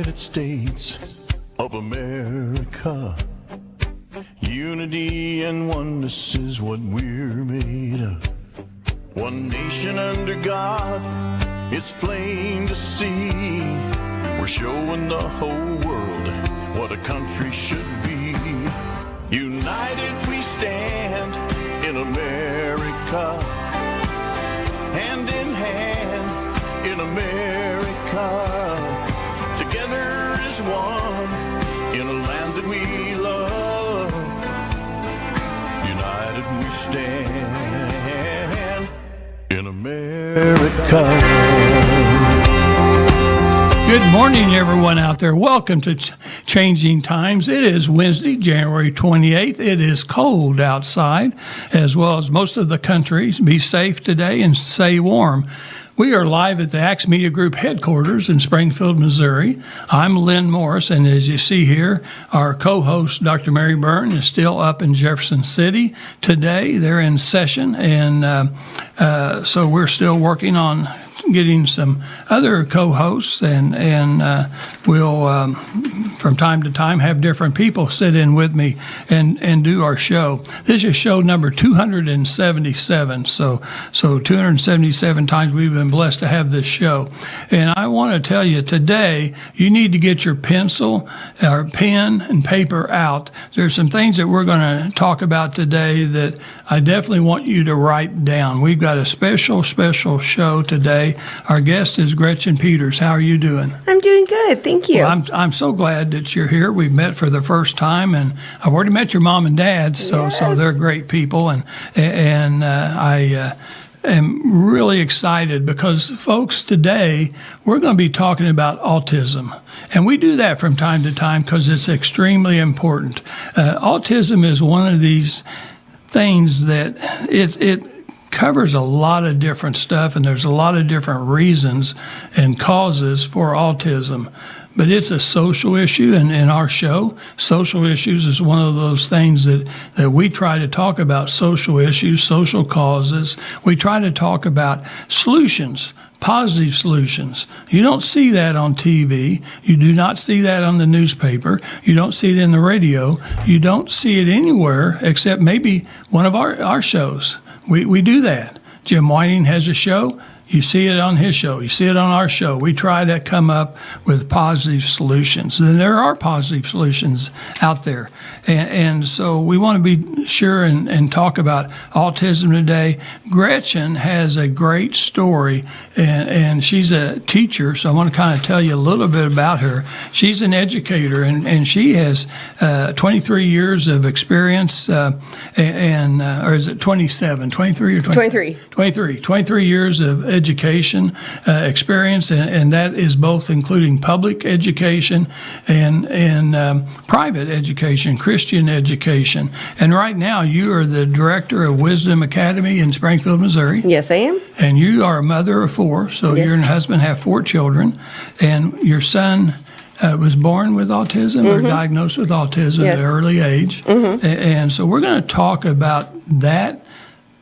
United States of America. Unity and oneness is what we're made of. One nation under God, it's plain to see. We're showing the whole world what a country should be. United we stand in America, hand in hand in America. Together as one in a land that we love. United we stand in America. Good morning, everyone out there. Welcome to Changing Times. It is Wednesday, January 28th. It is cold outside, as well as most of the country. Be safe today and stay warm. We are live at the Axe Media Group headquarters in Springfield, Missouri. I'm Lynn Morris, and as you see here, our co-host, Dr. Mary Byrne, is still up in Jefferson City today. They're in session, and so we're still working on getting some other co-hosts, and we'll from time to time have different people sit in with me and do our show. This is show number 277, so 277 times we've been blessed to have this show. And I want to tell you, today you need to get your pencil or pen and paper out. There's some things that we're going to talk about today that I definitely want you to write down. We've got a special show today. Our guest is Gretchen Peters. How are you doing? I'm doing good, thank you. Well, I'm so glad that you're here. We've met for the first time, and I've already met your mom and dad, so they're great people, and I am really excited because, folks, today we're going to be talking about autism. And we do that from time to time because it's extremely important. Autism is one of these things that it covers a lot of different stuff, and there's a lot of different reasons and causes for autism. But it's a social issue, and in our show, social issues is one of those things that we try to talk about. Social issues, social causes. We try to talk about solutions, positive solutions. You don't see that on TV. You do not see that on the newspaper. You don't see it in the radio. You don't see it anywhere except maybe one of our shows. We do that. Jim Whiting has a show. You see it on his show. You see it on our show. We try to come up with positive solutions. And there are positive solutions out there. And so we want to be sure and talk about autism today. Gretchen has a great story, and she's a teacher, so I want to kind of tell you a little bit about her. She's an educator, and she has 23 years of experience, or is it 27? 23 or 23? 23 years of education experience, and that is both including public education and private education, Christian education. And right now you are the director of Wisdom Academy in Springfield, Missouri. Yes, I am. And you are a mother of four, so Yes. you and your husband have 4 children, and your son was born with autism or diagnosed with autism at an early age. And so we're going to talk about that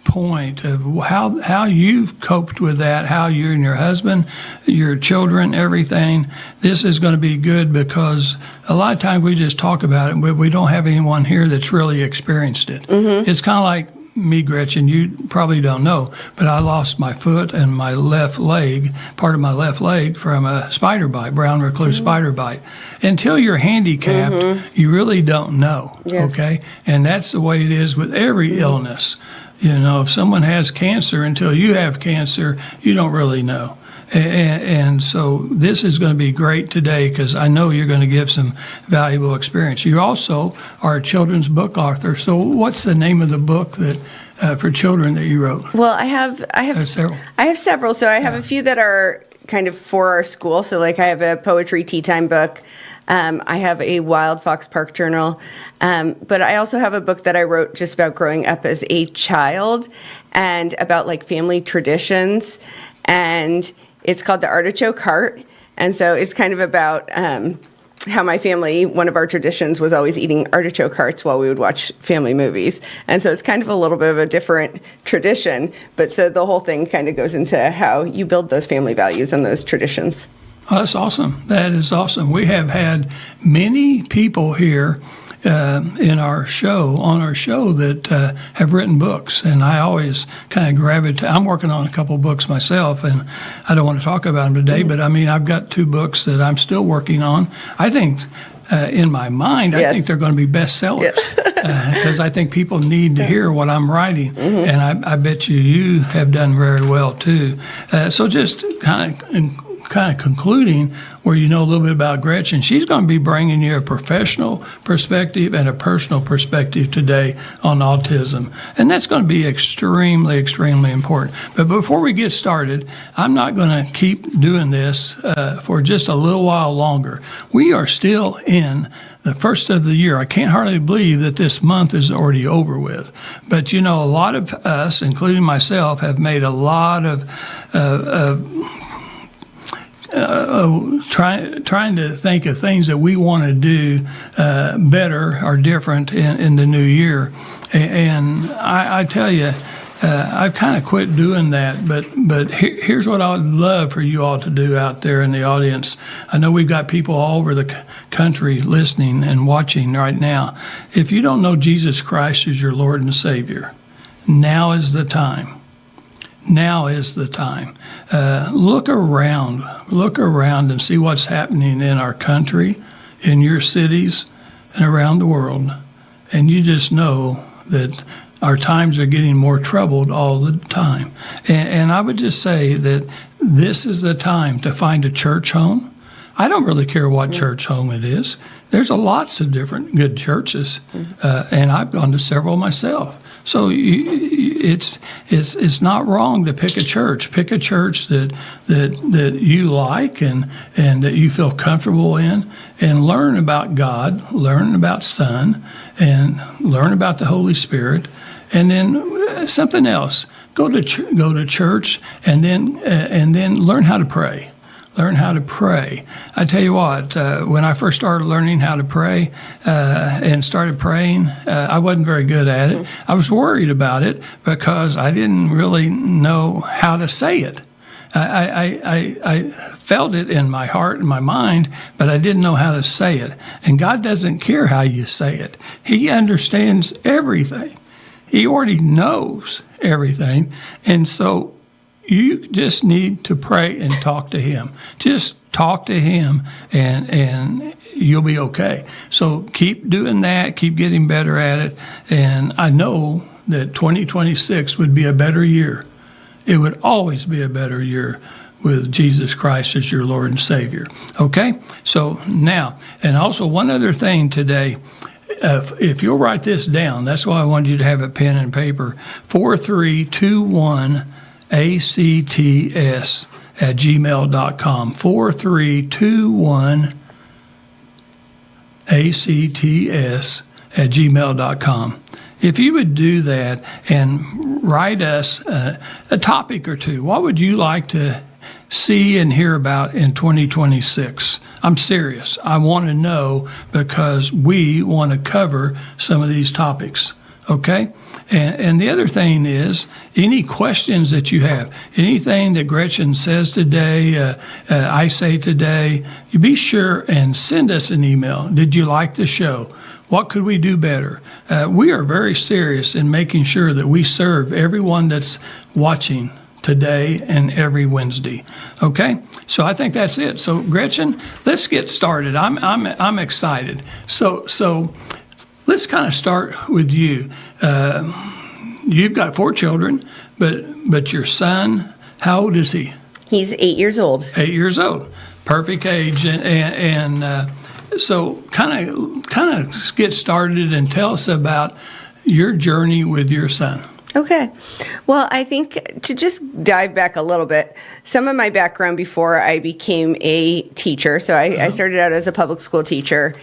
point of how you've coped with that, how you and your husband, your children, everything. This is going to be good because a lot of times we just talk about it, but we don't have anyone here that's really experienced it. It's kind of like me, Gretchen, you probably don't know, but I lost my foot and my left leg, part of my left leg, from a spider bite, brown recluse spider bite. Until you're handicapped, you really don't know, okay? And that's the way it is with every illness. You know, if someone has cancer, until you have cancer, you don't really know. And so this is going to be great today because I know you're going to give some valuable experience. You also are a children's book author. So what's the name of the book that for children that you wrote? Well, I have several. I have several. So I have a few that are kind of for our school. So like I have a poetry tea time book. I have a Wild Fox Park journal, but I also have a book that I wrote just about growing up as a child and about like family traditions, and it's called The Artichoke Heart, and so it's kind of about how my family, one of our traditions was always eating artichoke hearts while we would watch family movies, and so it's kind of a little bit of a different tradition, but so the whole thing kind of goes into how you build those family values and those traditions. Oh, that's awesome. That is awesome. We have had many people here on our show that have written books, and I always kind of gravitate. I'm working on a couple books myself, and I don't want to talk about them today, but I mean, I've got 2 books that I'm still working on. I think in my mind, I think they're going to be bestsellers because I think people need to hear what I'm writing, and I bet you have done very well too. So just kind of concluding where you know a little bit about Gretchen, she's going to be bringing you a professional perspective and a personal perspective today on autism. And that's going to be extremely, extremely important. But before we get started, I'm not going to keep doing this for just a little while longer. We are still in the first of the year. I can't hardly believe that this month is already over with. But you know, a lot of us, including myself, have made a lot of trying to think of things that we want to do better or different in the new year. And I tell you, I've kind of quit doing that, but here's what I would love for you all to do out there in the audience. I know we've got people all over the country listening and watching right now. If you don't know Jesus Christ as your Lord and Savior, now is the time. Now is the time. Look around and see what's happening in our country, in your cities, and around the world. And you just know that our times are getting more troubled all the time. And I would just say that this is the time to find a church home. I don't really care what church home it is. There's lots of different good churches, and I've gone to several myself. So it's not wrong to pick a church. Pick a church that you like and that you feel comfortable in, and learn about God, learn about Son, and learn about the Holy Spirit, and then something else. Go to church, and then learn how to pray. Learn how to pray. I tell you what, when I first started learning how to pray and started praying, I wasn't very good at it. I was worried about it because I didn't really know how to say it. I felt it in my heart and my mind, but I didn't know how to say it. And God doesn't care how you say it. He understands everything. He already knows everything. And so you just need to pray and talk to Him. Just talk to Him, and you'll be okay. So keep doing that. Keep getting better at it. And I know that 2026 would be a better year. It would always be a better year with Jesus Christ as your Lord and Savior. Okay? So now, and also one other thing today. If you'll write this down, that's why I wanted you to have a pen and paper. 4321 ACTS at gmail.com. 4321 ACTS at gmail.com. If you would do that and write us a topic or two, what would you like to see and hear about in 2026? I'm serious. I want to know because we want to cover some of these topics. Okay? And the other thing is, any questions that you have, anything that Gretchen says today, I say today, you be sure and send us an email. Did you like the show? What could we do better? We are very serious in making sure that we serve everyone that's watching today and every Wednesday. Okay? So I think that's it. So Gretchen, let's get started. I'm excited. So let's kind of start with you. You've got 4 children, but your son, how old is he? He's 8 years old. 8 years old, perfect age, and so kind of get started and tell us about your journey with your son. Okay. Well, I think to just dive back a little bit, some of my background before I became a teacher, so I started out as a public school teacher.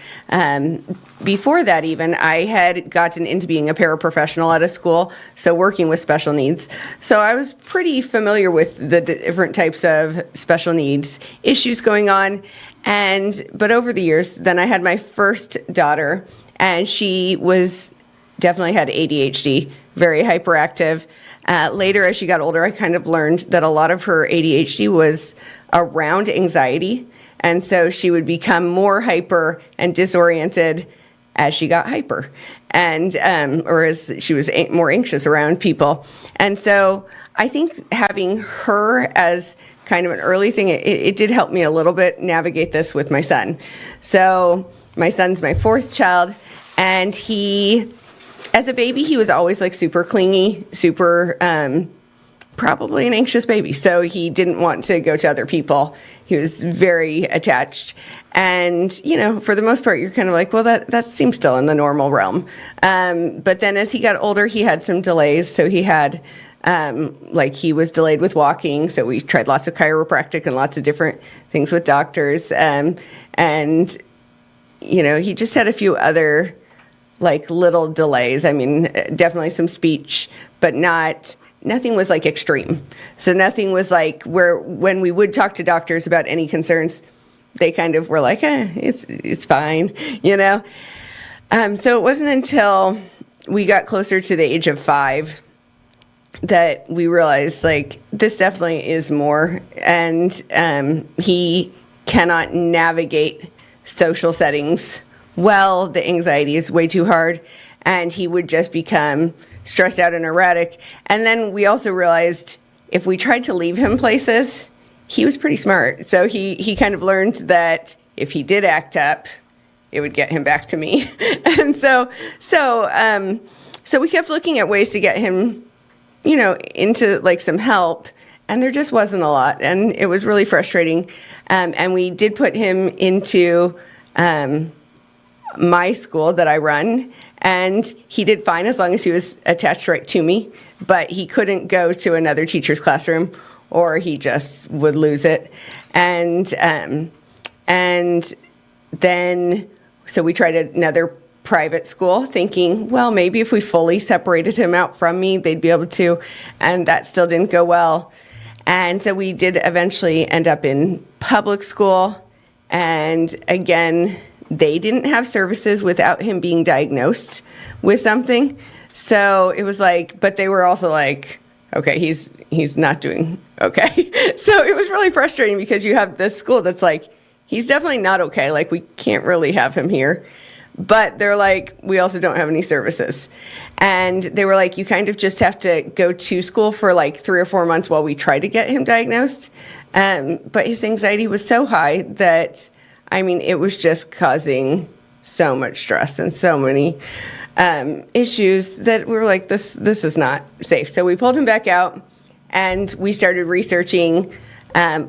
Before that even, I had gotten into being a paraprofessional at a school, so working with special needs. So I was pretty familiar with the different types of special needs issues going on. But over the years, then I had my first daughter, and she definitely had ADHD, very hyperactive. Later, as she got older, I kind of learned that a lot of her ADHD was around anxiety And so she would become more hyper and disoriented as she got hyper, and or as she was more anxious around people. And so I think having her as kind of an early thing, it did help me a little bit navigate this with my son. So my son's my fourth child, and he, as a baby, he was always like super clingy, super probably an anxious baby. So he didn't want to go to other people. He was very attached. And, you know, for the most part, you're kind of like, well, that seems still in the normal realm. But then as he got older, he had some delays. So he had, like he was delayed with walking. So we tried lots of chiropractic and lots of different things with doctors. And, you know, he just had a few other like little delays. I mean, definitely some speech, but nothing was like extreme. So nothing was like where when we would talk to doctors about any concerns, they kind of were like, it's fine, you know? So it wasn't until we got closer to the age of 5 that we realized like this definitely is more, and he cannot navigate social settings well. The anxiety is way too hard, and he would just become stressed out and erratic. And then we also realized if we tried to leave him places, he was pretty smart. So he kind of learned that if he did act up, it would get him back to me. And so we kept looking at ways to get him, you know, into like some help, and there just wasn't a lot, and it was really frustrating. And we did put him into my school that I run, and he did fine as long as he was attached right to me, but he couldn't go to another teacher's classroom or he just would lose it. And then, so we tried another private school thinking, well, maybe if we fully separated him out from me, they'd be able to, and that still didn't go well. And so we did eventually end up in public school, and again, they didn't have services without him being diagnosed with something. So it was like, but they were also like, okay, he's not doing okay. So it was really frustrating because you have this school that's like, he's definitely not okay. Like, we can't really have him here. But they're like, we also don't have any services. And they were like, you kind of just have to go to school for like 3 or 4 months while we try to get him diagnosed. But his anxiety was so high that, I mean, it was just causing so much stress and so many issues that we were like, this is not safe. So we pulled him back out, and we started researching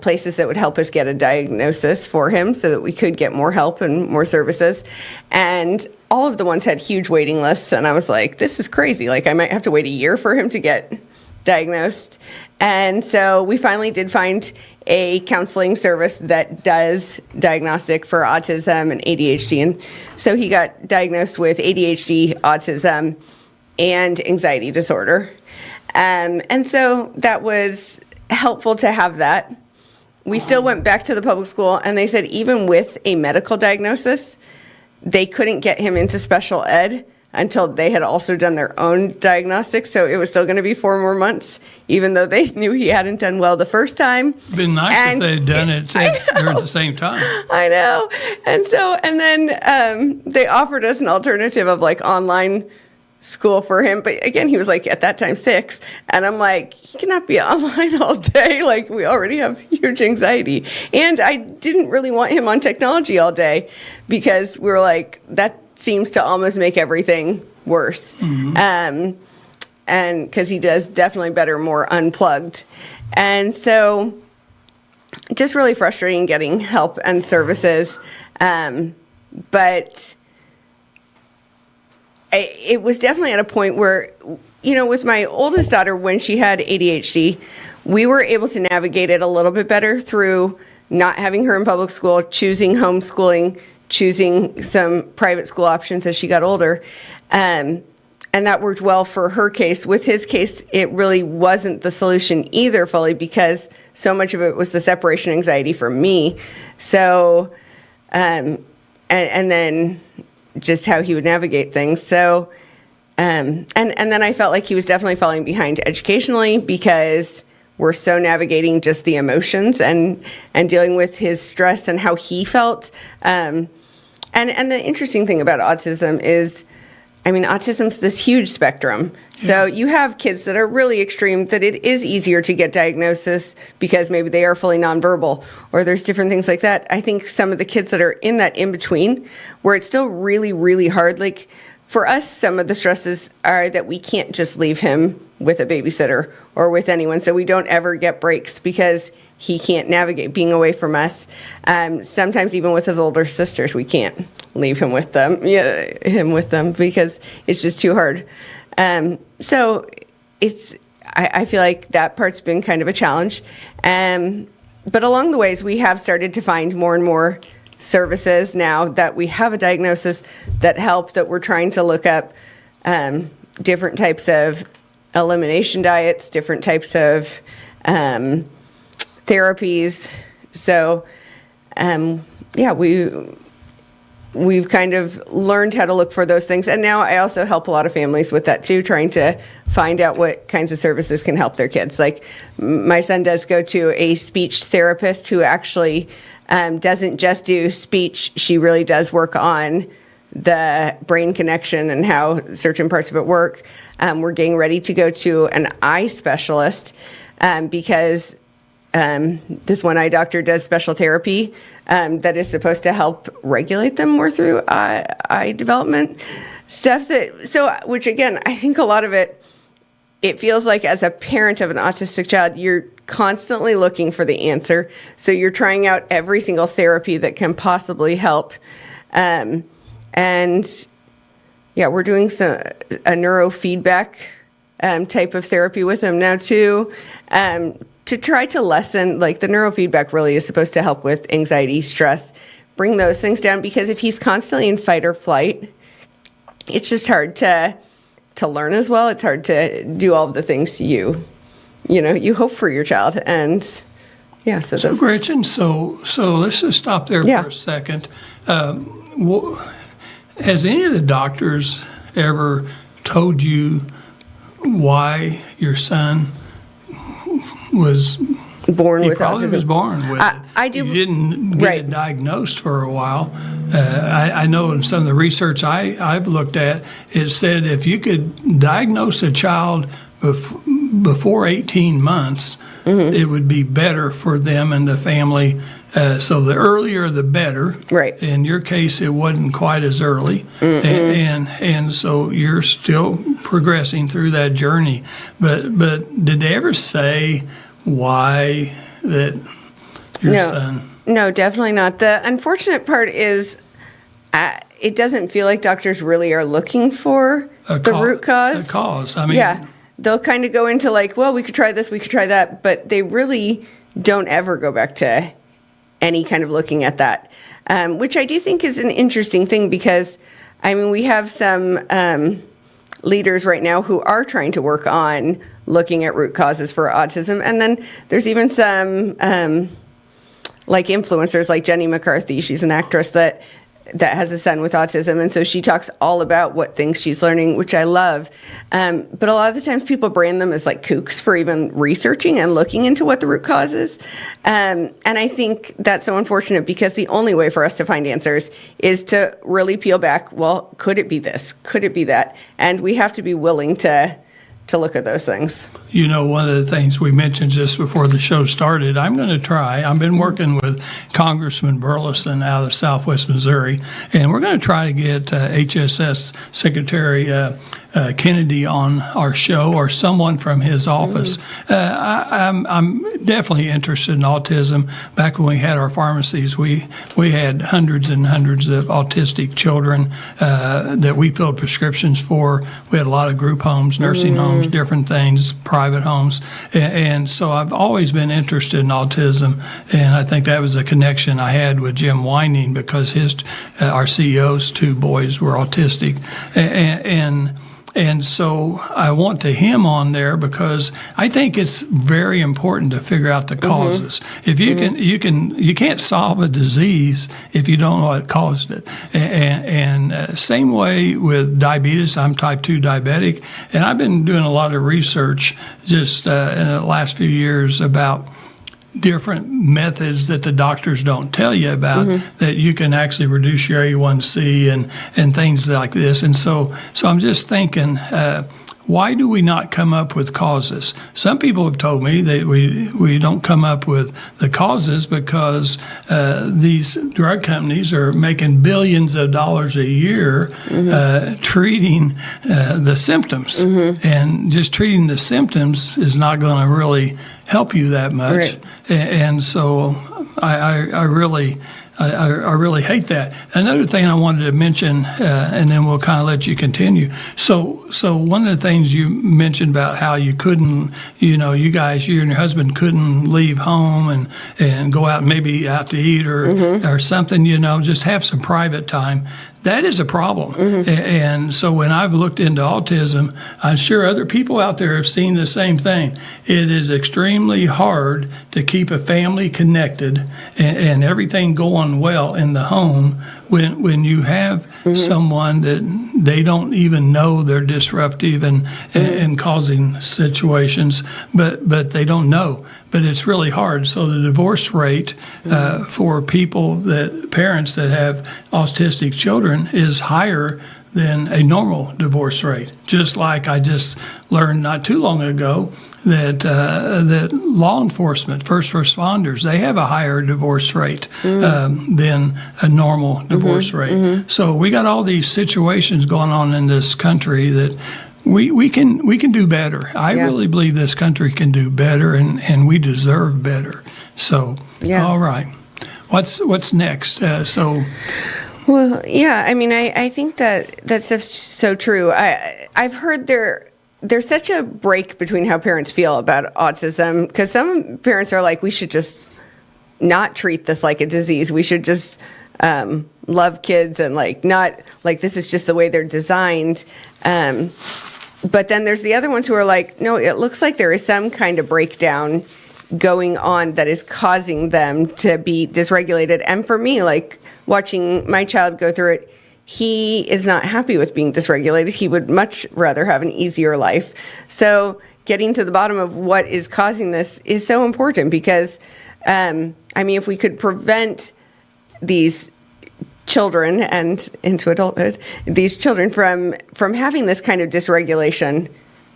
places that would help us get a diagnosis for him so that we could get more help and more services. And all of the ones had huge waiting lists, and I was like, this is crazy. Like, I might have to wait a year for him to get diagnosed. And so we finally did find a counseling service that does diagnostic for autism and ADHD. And so he got diagnosed with ADHD, autism, and anxiety disorder. And so that was helpful to have that. We still went back to the public school, and they said even with a medical diagnosis, they couldn't get him into special ed until they had also done their own diagnostics. So it was still going to be 4 more months, even though they knew he hadn't done well the first time. Been nice if they'd done it during the same time. I know. And then they offered us an alternative of like online school for him. But again, he was like at that time 6. And I'm like, he cannot be online all day. Like, we already have huge anxiety. And I didn't really want him on technology all day because we were like, that seems to almost make everything worse. Mm-hmm. And because he does definitely better more unplugged. And so just really frustrating getting help and services. But it was definitely at a point where, you know, with my oldest daughter, when she had ADHD, we were able to navigate it a little bit better through not having her in public school, choosing homeschooling, choosing some private school options as she got older. And that worked well for her case. With his case, it really wasn't the solution either fully because so much of it was the separation anxiety from me. So, and then just how he would navigate things. So, and then I felt like he was definitely falling behind educationally because were so navigating just the emotions and dealing with his stress and how he felt. And the interesting thing about autism is, I mean, autism's this huge spectrum. So you have kids that are really extreme, that it is easier to get diagnosis because maybe they are fully nonverbal, or there's different things like that. I think some of the kids that are in that in-between, where it's still really, really hard, like for us, some of the stresses are that we can't just leave him with a babysitter or with anyone, so we don't ever get breaks because he can't navigate being away from us. Sometimes even with his older sisters, we can't leave him with them, because it's just too hard. So I feel like that part's been kind of a challenge. But along the ways, we have started to find more and more services now that we have a diagnosis that help, that we're trying to look up different types of elimination diets, different types of therapies. So, we've kind of learned how to look for those things. And now I also help a lot of families with that too, trying to find out what kinds of services can help their kids. Like my son does go to a speech therapist who actually doesn't just do speech. She really does work on the brain connection and how certain parts of it work. We're getting ready to go to an eye specialist because this one eye doctor does special therapy that is supposed to help regulate them more through eye development stuff. Which again, I think a lot of it feels like as a parent of an autistic child, you're constantly looking for the answer. So you're trying out every single therapy that can possibly help. We're doing a neurofeedback type of therapy with him now too. To try to lessen, like the neurofeedback really is supposed to help with anxiety, stress, bring those things down, because if he's constantly in fight or flight, it's just hard to learn as well. It's hard to do all of the things you hope for your child. And so Gretchen, so let's just stop there for a second. Has any of the doctors ever told you why your son was born with probably autism? Was born with it. I do. You didn't get it diagnosed for a while. I know in some of the research I've looked at, it said if you could diagnose a child before 18 months, it would be better for them and the family. So the earlier, the better. Right. In your case, it wasn't quite as early, and so you're still progressing through that journey. But did they ever say why that your son? No, definitely not. The unfortunate part is it doesn't feel like doctors really are looking for the root cause. The cause. I mean, they'll kind of go into like, well, we could try this, we could try that, but they really don't ever go back to any kind of looking at that, which I do think is an interesting thing, because I mean, we have some leaders right now who are trying to work on looking at root causes for autism. And then there's even some like influencers like Jenny McCarthy. She's an actress that has a son with autism, and so she talks all about what things she's learning, which I love. But a lot of the times people brand them as like kooks for even researching and looking into what the root cause is. And I think that's so unfortunate, because the only way for us to find answers is to really peel back, well, could it be this? Could it be that? And we have to be willing to look at those things. You know, one of the things we mentioned just before the show started, I've been working with Congressman Burleson out of Southwest Missouri, and we're going to try to get HSS Secretary Kennedy on our show, or someone from his office. I'm definitely interested in autism. Back when we had our pharmacies, we had hundreds and hundreds of autistic children that we filled prescriptions for. We had a lot of group homes, nursing homes, different things, private homes. And so I've always been interested in autism, and I think that was a connection I had with Jim Whining, because our CEO's two boys were autistic. And so I want to him on there because I think it's very important to figure out the causes. If you you can't solve a disease if you don't know what caused it. And same way with diabetes. I'm type 2 diabetic, and I've been doing a lot of research just in the last few years about different methods that the doctors don't tell you about that you can actually reduce your A1C and things like this. And so I'm just thinking, why do we not come up with causes? Some people have told me that we don't come up with the causes because these drug companies are making billions of dollars a year treating the symptoms. And just treating the symptoms is not going to really help you that much. Right. And so I really hate that. Another thing I wanted to mention, and then we'll kind of let you continue. So one of the things you mentioned about how you couldn't, you and your husband couldn't leave home and go out, maybe out to eat or something, just have some private time. That is a problem. And so when I've looked into autism, I'm sure other people out there have seen the same thing. It is extremely hard to keep a family connected and everything going well in the home when you have someone that they don't even know they're disruptive and causing situations, but they don't know. But it's really hard. So the divorce rate for parents that have autistic children is higher than a normal divorce rate. Just like I just learned not too long ago that law enforcement, first responders, they have a higher divorce rate than a normal divorce rate. So we got all these situations going on in this country that we can do better. I really believe this country can do better, and we deserve better. So, all right. What's next? Well, yeah, I mean, I think that stuff's so true. I've heard there's such a break between how parents feel about autism, because some parents are like, we should just not treat this like a disease. We should just love kids and not this is just the way they're designed. But then there's the other ones who are like, no, it looks like there is some kind of breakdown going on that is causing them to be dysregulated. And for me, watching my child go through it, he is not happy with being dysregulated. He would much rather have an easier life. So getting to the bottom of what is causing this is so important because, if we could prevent these children and into adulthood, these children from having this kind of dysregulation,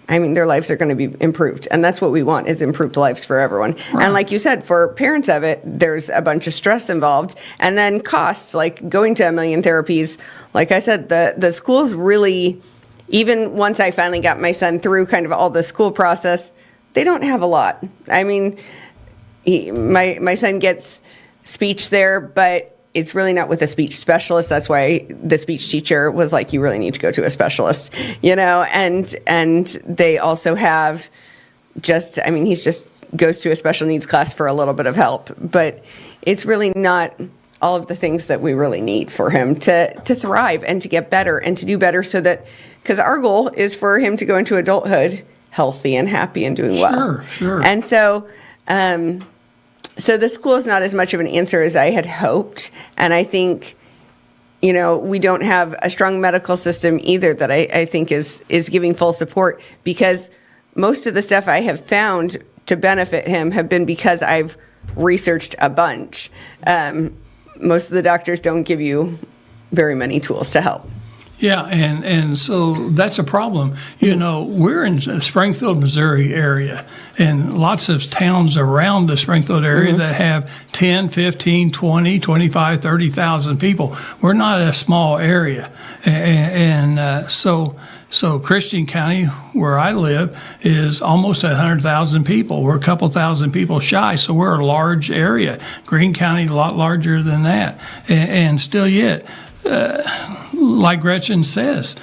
their lives are going to be improved. And that's what we want, is improved lives for everyone. Right. And like you said, for parents of it, there's a bunch of stress involved. And then costs, like going to a million therapies. Like I said, the schools really, even once I finally got my son through kind of all the school process, they don't have a lot. My son gets speech there, but it's really not with a speech specialist. That's why the speech teacher was like, you really need to go to a specialist, and they also have he just goes to a special needs class for a little bit of help, but it's really not all of the things that we really need for him to thrive and to get better and to do better, so that, because our goal is for him to go into adulthood healthy and happy and doing well. Sure. And so, so the school is not as much of an answer as I had hoped. And I think, we don't have a strong medical system either that I think is giving full support, because most of the stuff I have found to benefit him have been because I've researched a bunch. Most of the doctors don't give you very many tools to help. Yeah, and so that's a problem. We're in the Springfield, Missouri area, and lots of towns around the Springfield area that have 10, 15, 20, 25, 30,000 people. We're not a small area. And so Christian County, where I live, is almost 100,000 people. We're a couple thousand people shy, so we're a large area. Greene County, a lot larger than that. And still yet, like Gretchen says,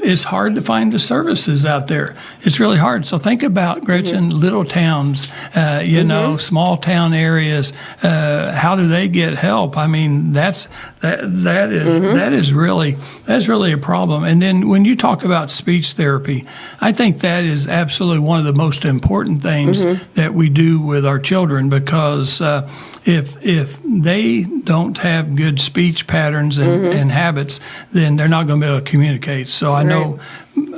it's hard to find the services out there. It's really hard. So think about, Gretchen, little towns, small town areas. How do they get help? I mean, that's really a problem. And then when you talk about speech therapy, I think that is absolutely one of the most important things that we do with our children, because if they don't have good speech patterns and habits, then they're not going to be able to communicate. So I know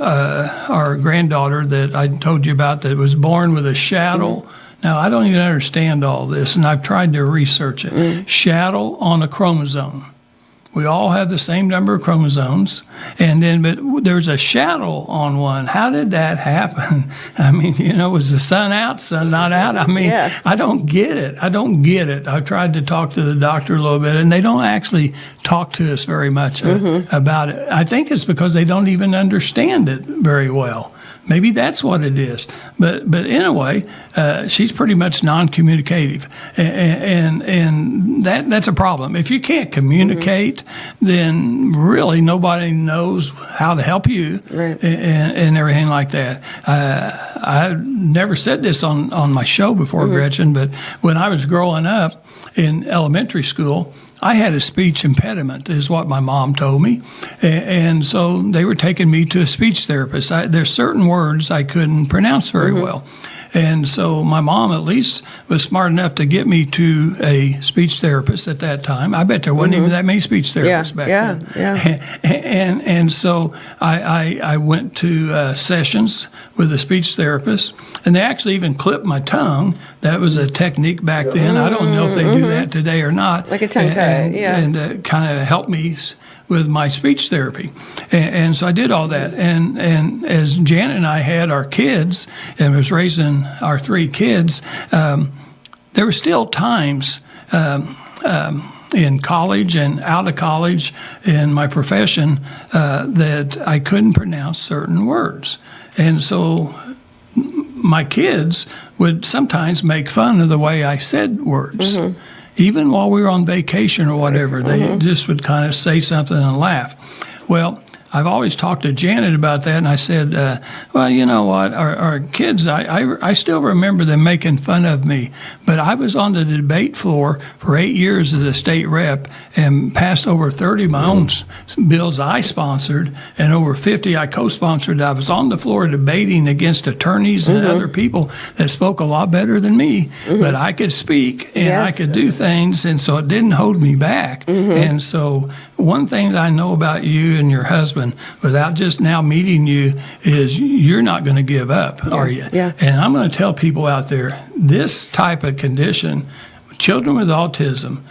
our granddaughter that I told you about that was born with a shadow. Now, I don't even understand all this, and I've tried to research it. Shadow on a chromosome. We all have the same number of chromosomes, but there's a shadow on one. How did that happen? I mean, was the sun out, sun not out? I mean, I don't get it. I've tried to talk to the doctor a little bit, and they don't actually talk to us very much about it. I think it's because they don't even understand it very well. Maybe that's what it is. But anyway, she's pretty much non-communicative, and that's a problem. If you can't communicate, then really nobody knows how to help you, and everything like that. I've never said this on my show before, Gretchen, but when I was growing up in elementary school, I had a speech impediment, is what my mom told me. And so they were taking me to a speech therapist. There's certain words I couldn't pronounce very well. And so my mom at least was smart enough to get me to a speech therapist at that time. I bet there wasn't even that many speech therapists back then. And so I went to sessions with a speech therapist, and they actually even clipped my tongue. That was a technique back then. I don't know if they do that today or not. Like a tongue tie, And kind of helped me with my speech therapy. And so I did all that. And as Janet and I had our kids and was raising our 3 kids, there were still times in college and out of college in my profession that I couldn't pronounce certain words. And so my kids would sometimes make fun of the way I said words. Even while we were on vacation or whatever, they just would kind of say something and laugh. Well, I've always talked to Janet about that, and I said, well, you know what, our kids, I still remember them making fun of me, but I was on the debate floor for 8 years as a state rep and passed over 30 of my own bills I sponsored, and over 50 I co-sponsored. I was on the floor debating against attorneys and other people that spoke a lot better than me, but I could speak and I could do things, and so it didn't hold me back. And so one thing that I know about you and your husband, without just now meeting you, is you're not going to give up, are you? And I'm going to tell people out there, this type of condition, children with autism,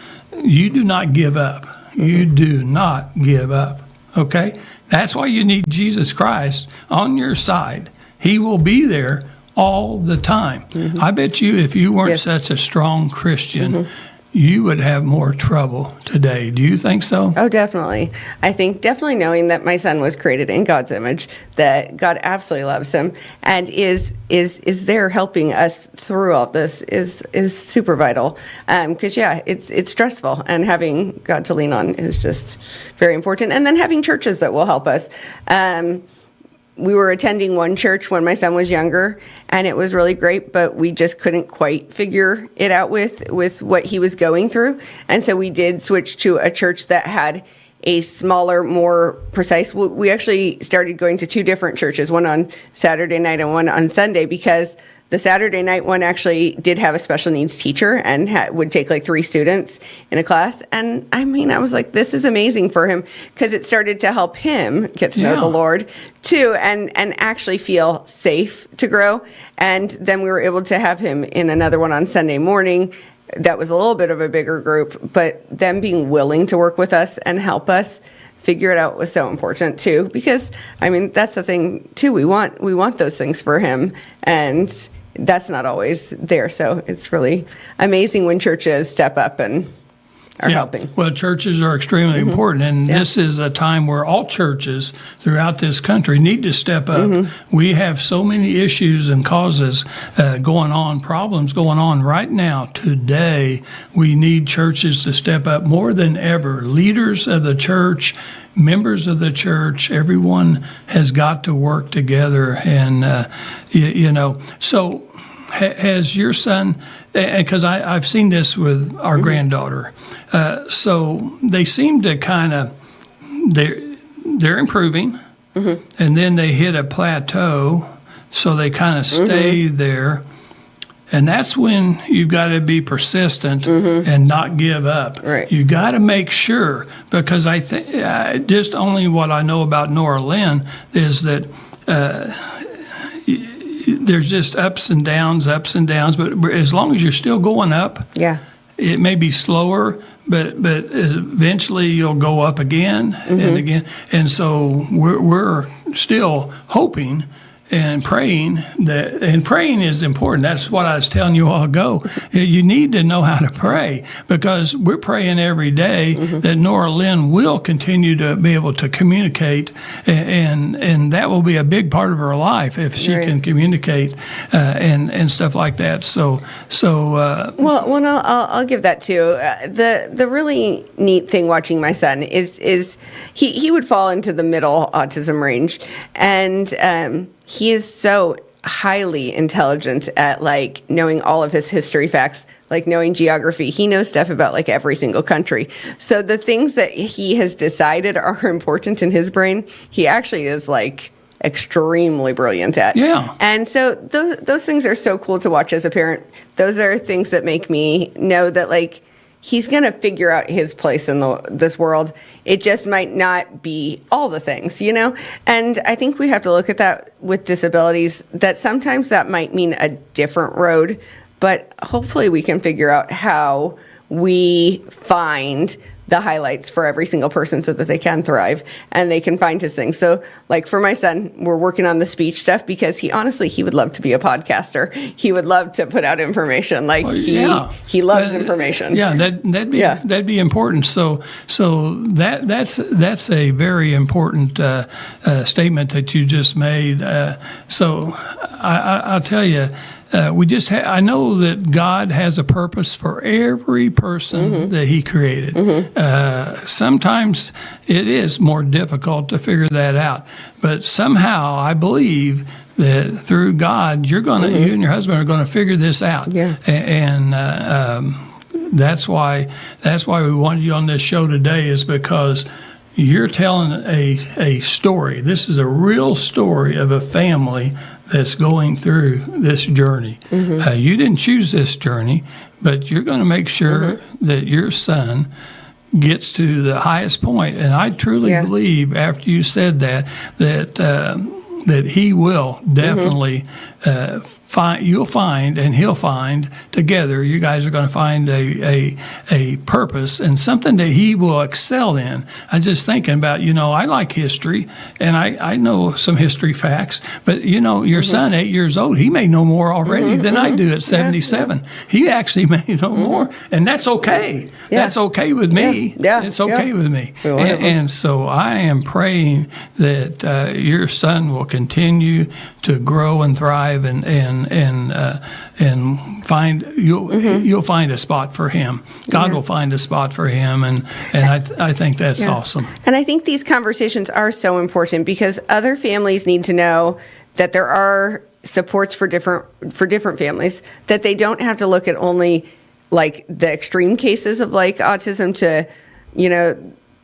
you do not give up. You do not give up, okay? That's why you need Jesus Christ on your side. He will be there all the time. I bet you if you weren't such a strong Christian, you would have more trouble today. Do you think so? Oh, definitely. I think definitely knowing that my son was created in God's image, that God absolutely loves him and is there helping us through all this is super vital. Because it's stressful, and having God to lean on is just very important. And then having churches that will help us. We were attending one church when my son was younger, and it was really great, but we just couldn't quite figure it out with what he was going through. And so we did switch to a church that had a smaller, more precise. We actually started going to 2 different churches, one on Saturday night and one on Sunday, because the Saturday night one actually did have a special needs teacher and would take like 3 students in a class. And I mean, I was like, this is amazing for him, because it started to help him get to know the Lord too, and actually feel safe to grow. And then we were able to have him in another one on Sunday morning. That was a little bit of a bigger group, but them being willing to work with us and help us figure it out was so important too, because I mean, that's the thing too. We want those things for him, and that's not always there. So it's really amazing when churches step up and are helping. Well, churches are extremely important, and this is a time where all churches throughout this country need to step up. We have so many issues and causes going on, problems going on right now. Today, we need churches to step up more than ever. Leaders of the church, members of the church, everyone has got to work together, and so. Has your son, because I've seen this with our granddaughter, so they seem to kind of, they're improving, and then they hit a plateau, so they kind of stay there. And that's when you've got to be persistent and not give up. Right. You got to make sure, because I think just only what I know about Nora Lynn is that there's just ups and downs, but as long as you're still going up, it may be slower, but eventually you'll go up again and again. And so we're still hoping and praying and praying is important. That's what I was telling you all ago. You need to know how to pray, because we're praying every day that Nora Lynn will continue to be able to communicate, and that will be a big part of her life if she can communicate and stuff like that. So I'll give that too. The really neat thing watching my son is he would fall into the middle autism range, and he is so highly intelligent at like knowing all of his history facts, like knowing geography. He knows stuff about like every single country. So the things that he has decided are important in his brain, he actually is like extremely brilliant at. Yeah. And so those things are so cool to watch as a parent. Those are things that make me know that like he's going to figure out his place in this world. It just might not be all the things, And I think we have to look at that with disabilities, that sometimes that might mean a different road, but hopefully we can figure out how we find the highlights for every single person so that they can thrive and they can find his things. So like for my son, we're working on the speech stuff because he would love to be a podcaster. He would love to put out information. Like he loves information. Yeah, that'd be important. So that's a very important statement that you just made. So I'll tell you, I know that God has a purpose for every person that He created. Sometimes it is more difficult to figure that out, but somehow I believe that through God, you and your husband are going to figure this out. Yeah. And that's why we wanted you on this show today, is because you're telling a story. This is a real story of a family that's going through this journey. You didn't choose this journey, but you're going to make sure that your son gets to the highest point. And I truly believe, after you said that he will definitely you'll find, and he'll find, together, you guys are going to find a purpose and something that he will excel in. I'm just thinking about, I like history, and I know some history facts, but, your son, 8 years old, he may know more already than I do at 77. He actually may know more, and that's okay. That's okay with me. It's okay with me. And so I am praying that your son will continue to grow and thrive and find you'll find a spot for him. God will find a spot for him, and I think that's awesome. And I think these conversations are so important because other families need to know that there are supports for different families, that they don't have to look at only like the extreme cases of like autism to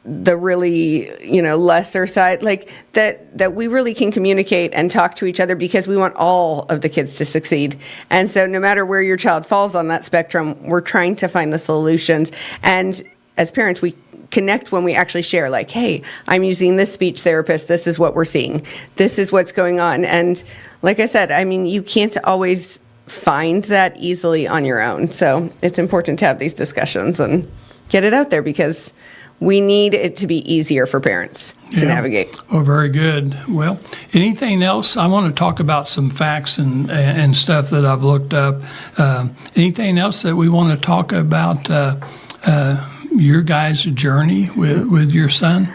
the really, lesser side, like that we really can communicate and talk to each other because we want all of the kids to succeed. And so no matter where your child falls on that spectrum, we're trying to find the solutions. And as parents, we connect when we actually share, like, hey, I'm using this speech therapist. This is what we're seeing. This is what's going on. And like I said, you can't always find that easily on your own. So it's important to have these discussions and get it out there because we need it to be easier for parents to navigate. Oh, very good. Well, anything else? I want to talk about some facts and stuff that I've looked up. Anything else that we want to talk about your guys' journey with your son?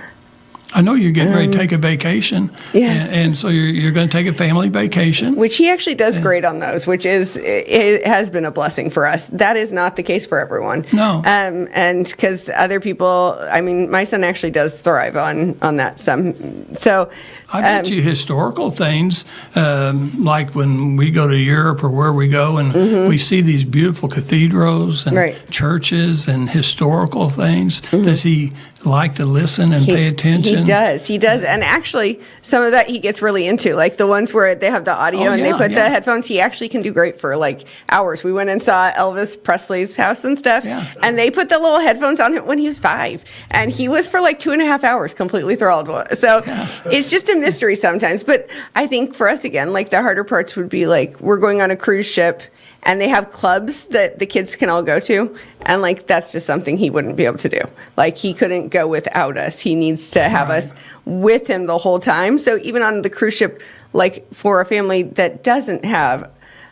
I know you're getting ready to take a vacation, Yes. and so you're going to take a family vacation. Which he actually does great on those, which it has been a blessing for us. That is not the case for everyone. No. And because other people, I mean, my son actually does thrive on that some. So I bet you historical things, like when we go to Europe or where we go and we see these beautiful cathedrals and Right. churches and historical things. Does he like to listen and pay attention? He does. And actually, some of that he gets really into, like the ones where they have the audio Oh, and yeah, they put yeah. the headphones. He actually can do great for like hours. We went and saw Elvis Presley's house and stuff, Yeah. and they put the little headphones on him when he was 5, and he was for like 2.5 hours completely enthralled. So it's just a mystery sometimes. But I think for us, again, like the harder parts would be like we're going on a cruise ship and they have clubs that the kids can all go to, and like that's just something he wouldn't be able to do. Like he couldn't go without us. He needs to have us with him the whole time. So even on the cruise ship, like for a family that doesn't have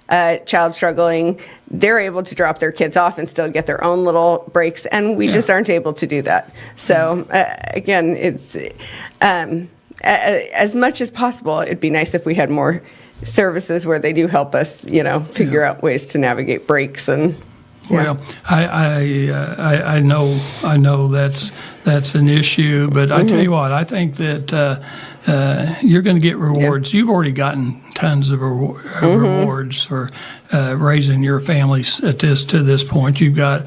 a child struggling, they're able to drop their kids off and still get their own little breaks, and we just aren't able to do that. So again, it's as much as possible, it'd be nice if we had more services where they do help us, figure out ways to navigate breaks and. Well, I know that's an issue, but I tell you what, I think that you're going to get rewards. You've already gotten tons of rewards for raising your family to this point. You've got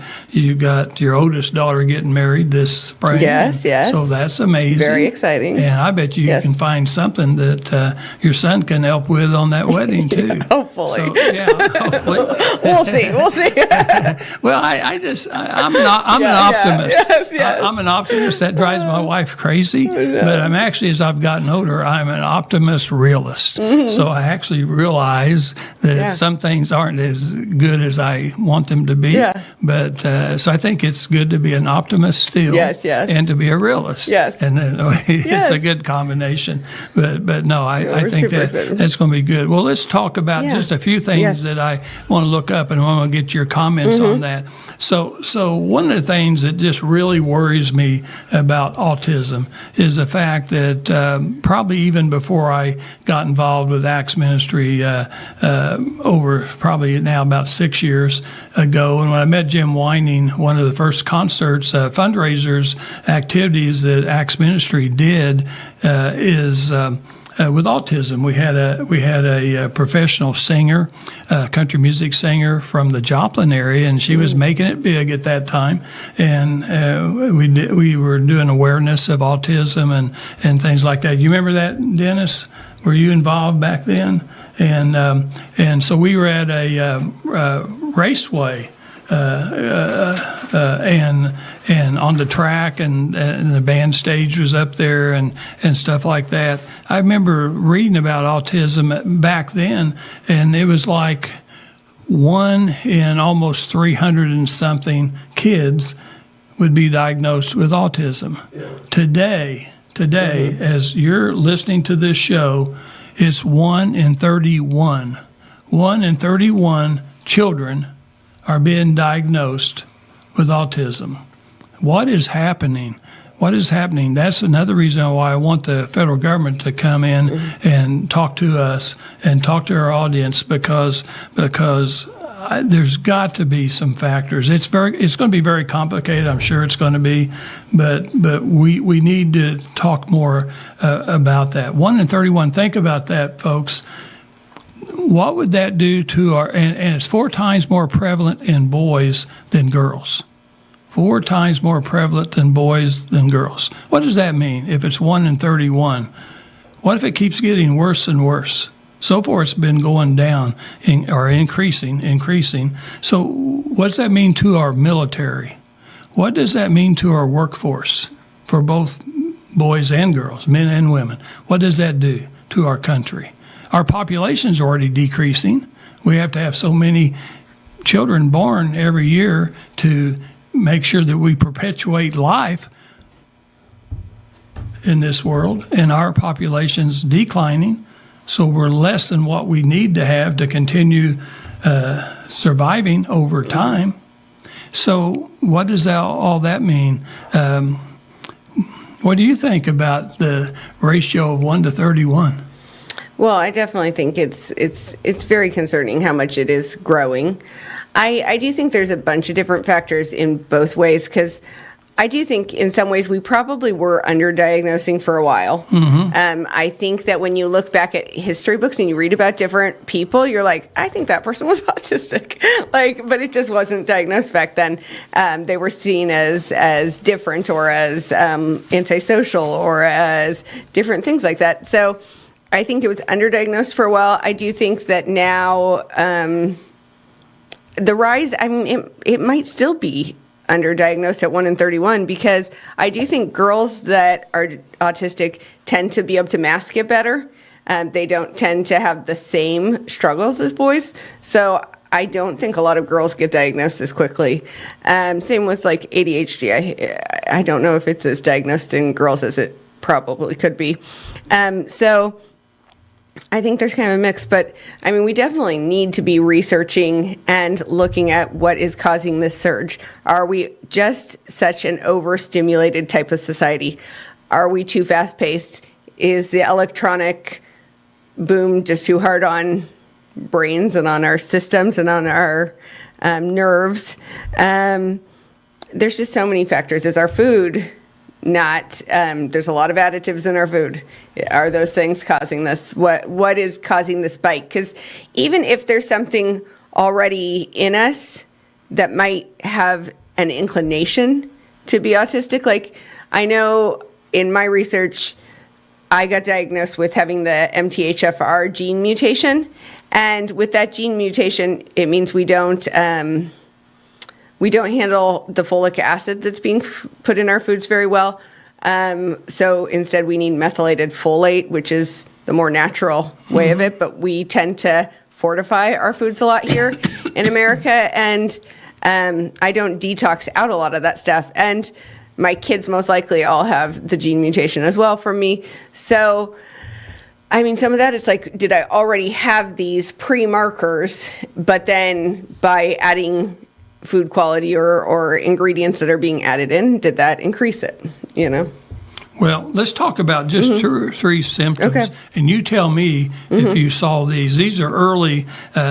your oldest daughter getting married this spring. Yes. So that's amazing. Very exciting. And I bet you can find something that your son can help with on that wedding too. Hopefully. So, hopefully. We'll see. Well, I'm an optimist. Yes. I'm an optimist. That drives my wife crazy. But I'm actually, as I've gotten older, I'm an optimist realist. So I actually realize that some things aren't as good as I want them to be. Yeah. But so I think it's good to be an optimist still. Yes. And to be a realist. Yes. And then it's a good combination. But no, I think that's going to be good. Well, let's talk about just a few things that I want to look up, and I want to get your comments on that. So one of the things that just really worries me about autism is the fact that probably even before I got involved with Acts Ministry over probably now about 6 years ago, and when I met Jim Whining, one of the first concerts, fundraisers, activities that Acts Ministry did is with autism. We had a professional singer, country music singer from the Joplin area, and she was making it big at that time. And we were doing awareness of autism and things like that. You remember that, Dennis? Were you involved back then? And so we were at a raceway. And on the track, and the band stage was up there and stuff like that. I remember reading about autism back then, and it was like 1 in almost 300 and something kids would be diagnosed with autism. Today, as you're listening to this show, it's 1 in 31. 1 in 31 children are being diagnosed with autism. What is happening? That's another reason why I want the federal government to come in and talk to us and talk to our audience, because there's got to be some factors. It's going to be very complicated. I'm sure it's going to be, but we need to talk more about that. 1 in 31. Think about that, folks. What would that do to and it's 4 times more prevalent in boys than girls. 4 times more prevalent in boys than girls. What does that mean if it's 1 in 31? What if it keeps getting worse and worse? So far it's been going down or increasing. So what does that mean to our military? What does that mean to our workforce for both boys and girls, men and women? What does that do to our country? Our population's already decreasing. We have to have so many children born every year to make sure that we perpetuate life in this world, and our population's declining, so we're less than what we need to have to continue surviving over time. So what does all that mean? What do you think about the ratio of 1 to 31? Well, I definitely think it's very concerning how much it is growing. I do think there's a bunch of different factors in both ways, because I do think in some ways we probably were underdiagnosing for a while. I think that when you look back at history books and you read about different people, you're like, I think that person was autistic. But it just wasn't diagnosed back then. They were seen as different, or as antisocial, or as different things like that. So I think it was underdiagnosed for a while. I do think that now the rise, I mean, it might still be underdiagnosed at 1 in 31, because I do think girls that are autistic tend to be able to mask it better. They don't tend to have the same struggles as boys. So I don't think a lot of girls get diagnosed as quickly. Same with like ADHD. I don't know if it's as diagnosed in girls as it probably could be. So I think there's kind of a mix, but I mean, we definitely need to be researching and looking at what is causing this surge. Are we just such an overstimulated type of society? Are we too fast-paced? Is the electronic boom just too hard on brains and on our systems and on our nerves? There's just so many factors. Is our food not, there's a lot of additives in our food. Are those things causing this? What is causing the spike? Because even if there's something already in us that might have an inclination to be autistic, like I know in my research, I got diagnosed with having the MTHFR gene mutation. And with that gene mutation, it means we don't handle the folic acid that's being put in our foods very well. So instead we need methylated folate, which is the more natural way of it. But we tend to fortify our foods a lot here in America. And I don't detox out a lot of that stuff. And my kids most likely all have the gene mutation as well from me. So, I mean, some of that, it's like, did I already have these pre-markers, but then by adding food quality or ingredients that are being added in, did that increase it, you know? Well, let's talk about just 2 or 3 symptoms. Okay. And you tell me if you saw these. These are early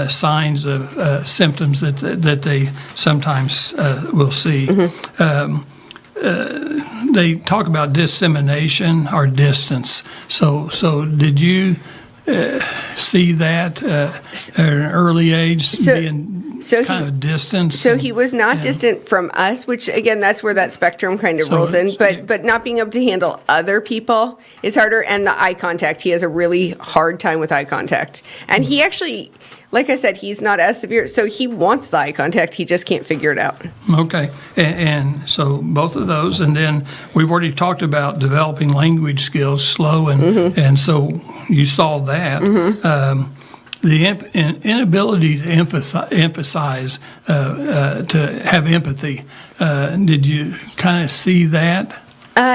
signs of symptoms that they sometimes will see. They talk about dissemination or distance. So did you see that at an early age, being kind of distant? So he was not distant from us, which again, that's where that spectrum kind of rolls in. But not being able to handle other people is harder, and the eye contact. He has a really hard time with eye contact, and he actually, like I said, he's not as severe, so he wants the eye contact. He just can't figure it out. Okay. And so both of those. And then we've already talked about developing language skills, slow. And so you saw that. The inability to emphasize, to have empathy. Did you kind of see that?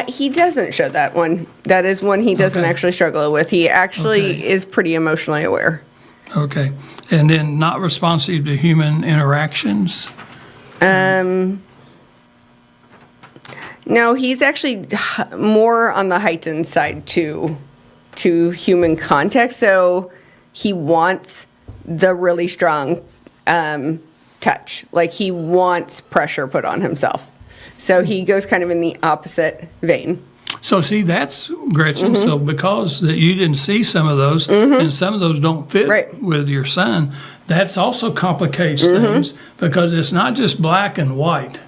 He doesn't show that one. That is one he doesn't actually struggle with. He actually is pretty emotionally aware. Okay. And then not responsive to human interactions? No, he's actually more on the heightened side to human contact. So he wants the really strong touch. Like he wants pressure put on himself. So he goes kind of in the opposite vein. So see, that's Gretchen. So because that you didn't see some of those, and some of those don't fit with your son, that's also complicates things, because it's not just black and white.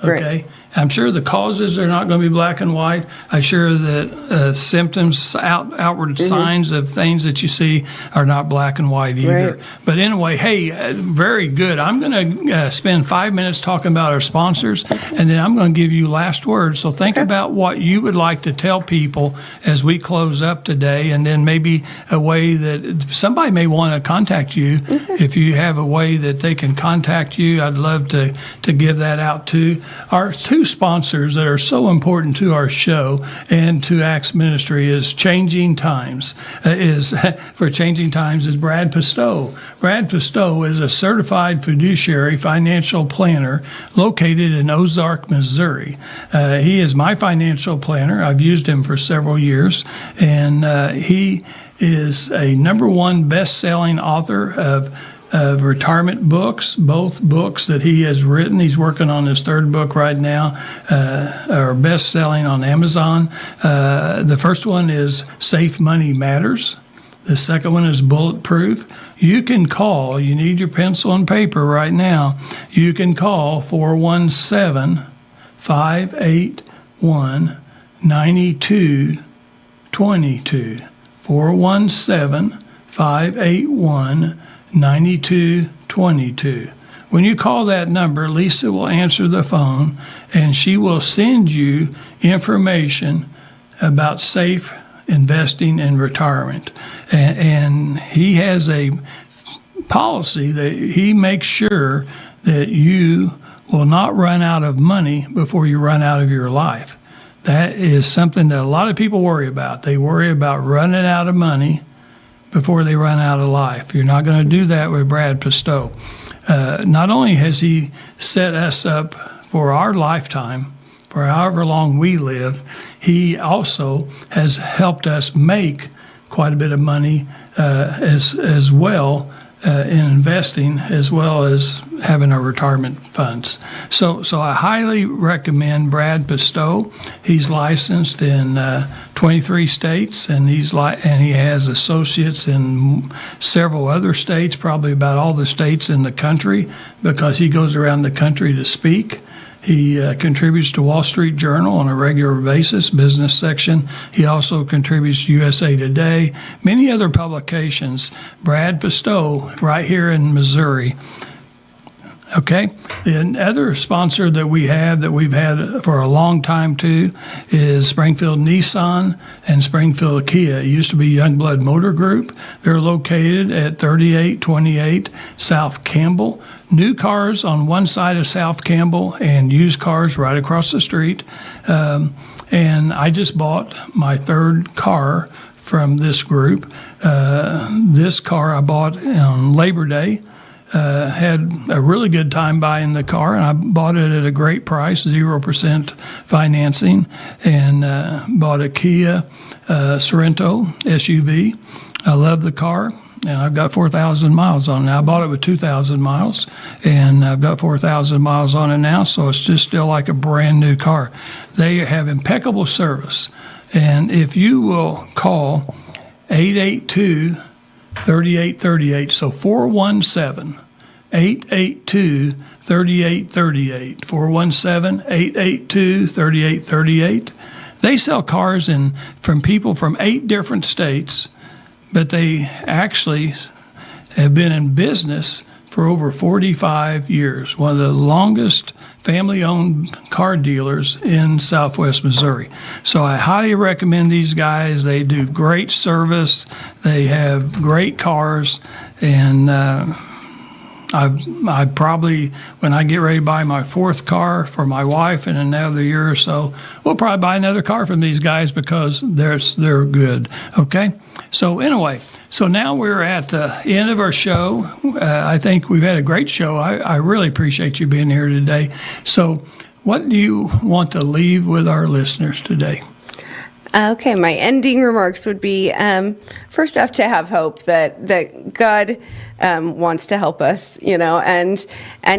Okay. I'm sure the causes are not going to be black and white. I'm sure that symptoms, outward signs of things that you see are not black and white either. But anyway, hey, very good. I'm going to spend 5 minutes talking about our sponsors, and then I'm going to give you last words. So think about what you would like to tell people as we close up today, and then maybe a way that somebody may want to contact you. If you have a way that they can contact you, I'd love to give that out too. Our 2 two sponsors that are so important to our show and to Acts Ministry is Changing Times. For Changing Times is Brad Pistow. Brad Pistow is a certified fiduciary financial planner located in Ozark, Missouri. He is my financial planner. I've used him for several years, and he is a #1 best-selling author of retirement books. Both books that he has written, he's working on his third book right now, are best-selling on Amazon. The first one is Safe Money Matters. The second one is Bulletproof. You can call, you need your pencil and paper right now, you can call 417-581-9222. 417-581-9222. When you call that number, Lisa will answer the phone and she will send you information about safe investing in retirement. And he has a policy that he makes sure that you will not run out of money before you run out of your life. That is something that a lot of people worry about. They worry about running out of money before they run out of life. You're not going to do that with Brad Pistow. Not only has he set us up for our lifetime, for however long we live, he also has helped us make quite a bit of money as well in investing, as well as having our retirement funds. So I highly recommend Brad Pistow. He's licensed in 23 states, and he has associates in several other states, probably about all the states in the country, because he goes around the country to speak. He contributes to Wall Street Journal on a regular basis, business section. He also contributes to USA Today, many other publications. Brad Pistow, right here in Missouri. Okay, the other sponsor that we've had for a long time too is Springfield Nissan and Springfield Kia. It used to be Youngblood Motor Group. They're located at 3828 South Campbell. New cars on one side of South Campbell and used cars right across the street. And I just bought my third car from this group. This car I bought on Labor Day. Had a really good time buying the car, and I bought it at a great price, 0% financing, and bought a Kia Sorento SUV. I love the car, and I've got 4,000 miles on it. Now, I bought it with 2,000 miles, and I've got 4,000 miles on it now, so it's just still like a brand new car. They have impeccable service, and if you will call 882-3838, so 417-882-3838, 417-882-3838. They sell cars from people from 8 different states, but they actually have been in business for over 45 years, one of the longest family-owned car dealers in Southwest Missouri. So I highly recommend these guys. They do great service. They have great cars, and I probably, when I get ready to buy my 4th car for my wife in another year or so, we'll probably buy another car from these guys because they're good. Okay? So anyway, so now we're at the end of our show. I think we've had a great show. I really appreciate you being here today. So what do you want to leave with our listeners today? Okay, my ending remarks would be, first off, to have hope that God wants to help us, and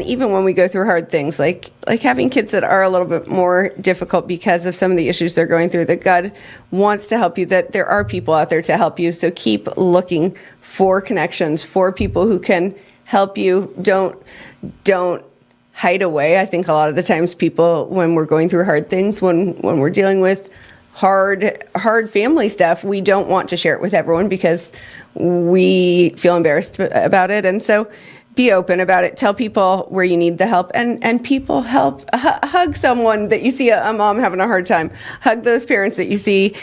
even when we go through hard things, like having kids that are a little bit more difficult because of some of the issues they're going through, that God wants to help you, that there are people out there to help you. So keep looking for connections, for people who can help you. Don't hide away. I think a lot of the times people, when we're going through hard things, when we're dealing with hard family stuff, we don't want to share it with everyone because we feel embarrassed about it. And so be open about it. Tell people where you need the help, and people help. Hug someone that you see a mom having a hard time. Hug those parents that you see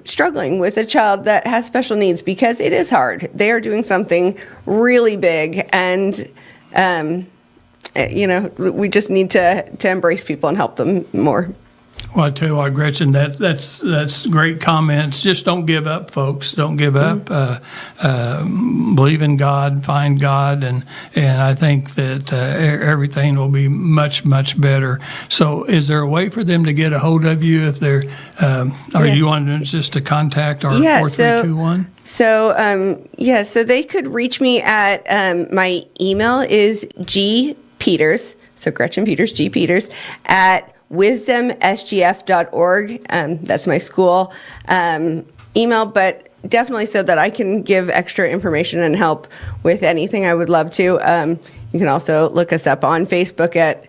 struggling with a child that has special needs, because it is hard. They are doing something really big, and we just need to embrace people and help them more. Well, I tell you what, Gretchen, that's great comments. Just don't give up, folks. Don't give up. Believe in God, find God, and I think that everything will be much, much better. So, is there a way for them to get a hold of you if they're? Or Yes. you want them just to contact our 4321? So they could reach me at my email is gpeters, so Gretchen Peters, G Peters, at wisdomsgf.org. That's my school email, but definitely so that I can give extra information and help with anything, I would love to. You can also look us up on Facebook at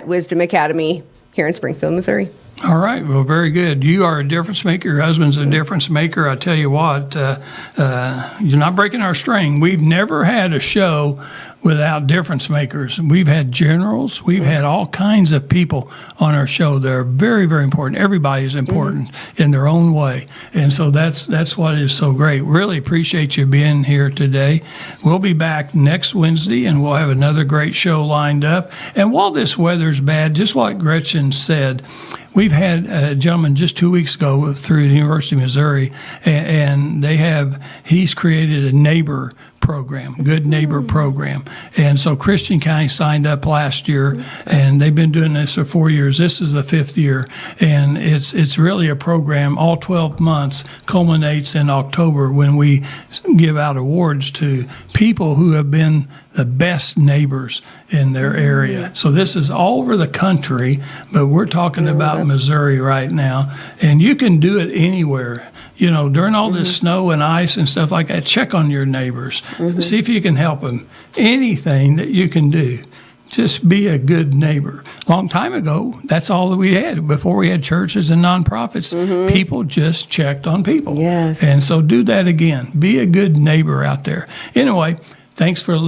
Wisdom Academy here in Springfield, Missouri. All right. Well, very good. You are a difference maker. Your husband's a difference maker. I tell you what, you're not breaking our string. We've never had a show without difference makers. We've had generals. We've had all kinds of people on our show. They're very, very important. Everybody is important in their own way. And so that's what is so great. Really appreciate you being here today. We'll be back next Wednesday, and we'll have another great show lined up. And while this weather's bad, just like Gretchen said, we've had a gentleman just 2 weeks ago through the University of Missouri, and he's created a neighbor program, Good Neighbor program. And so Christian County signed up last year, and they've been doing this for 4 years. This is the 5th year, and it's really a program. All 12 months culminates in October when we give out awards to people who have been the best neighbors in their area. So this is all over the country, but we're talking about Missouri right now, and you can do it anywhere. During all this snow and ice and stuff like that, check on your neighbors. See if you can help them. Anything that you can do, just be a good neighbor. Long time ago, that's all that we had. Before we had churches and nonprofits, people just checked on people. Yes. And so do that again. Be a good neighbor out there. Anyway, thanks for listening.